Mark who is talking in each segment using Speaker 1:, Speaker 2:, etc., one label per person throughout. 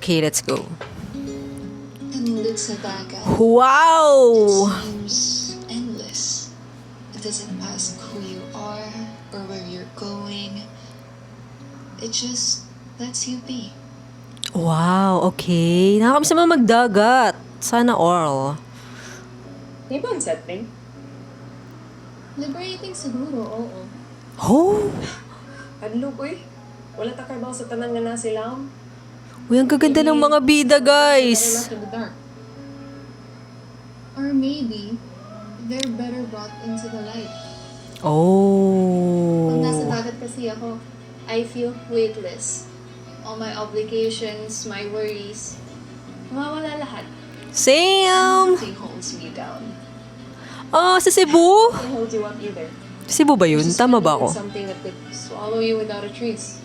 Speaker 1: Okay, let's go.
Speaker 2: Nanulog sa dagat.
Speaker 1: Wow!
Speaker 2: Seems endless. It doesn't ask who you are or where you're going. It just lets you be.
Speaker 1: Wow, okay. Nakakamiss naman magdagat. Sana all.
Speaker 3: Di ba ang setting?
Speaker 2: Liberating siguro, oo.
Speaker 1: Oh!
Speaker 3: Hadlok, uy. Wala ta karbaw sa tanan nga nasilaw.
Speaker 1: Uy, ang gaganda ng mga bida, guys.
Speaker 3: Left in the dark.
Speaker 2: Or maybe, they're better brought into the light.
Speaker 1: Oh.
Speaker 2: Pag nasa dagat kasi ako, I feel weightless. All my obligations, my worries, mawawala lahat.
Speaker 1: Sam!
Speaker 2: Nothing holds me down.
Speaker 1: Sa Cebu?
Speaker 3: Can't hold you up either.
Speaker 1: Cebu ba yun? Tama ba ako?
Speaker 3: Something that could swallow you without a trace.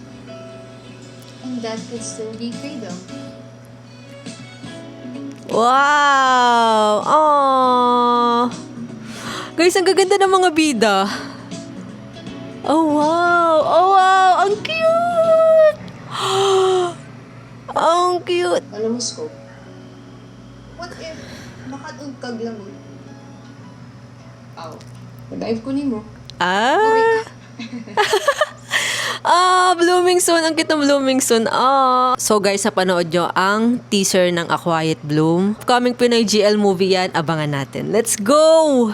Speaker 2: And that could still be freedom.
Speaker 1: Wow! Aww! Guys, ang gaganda ng mga bida. Oh, wow! Oh, wow! Ang cute! Ang cute!
Speaker 3: Ano mo scope?
Speaker 2: What if makatugkag lang mo?
Speaker 3: Aw. Dive ko nimo.
Speaker 1: Blooming Soon. Ang cute ng Blooming Soon. So guys, napanood nyo ang teaser ng A Quiet Bloom. Coming Pinoy GL movie yan. Abangan natin. Let's go!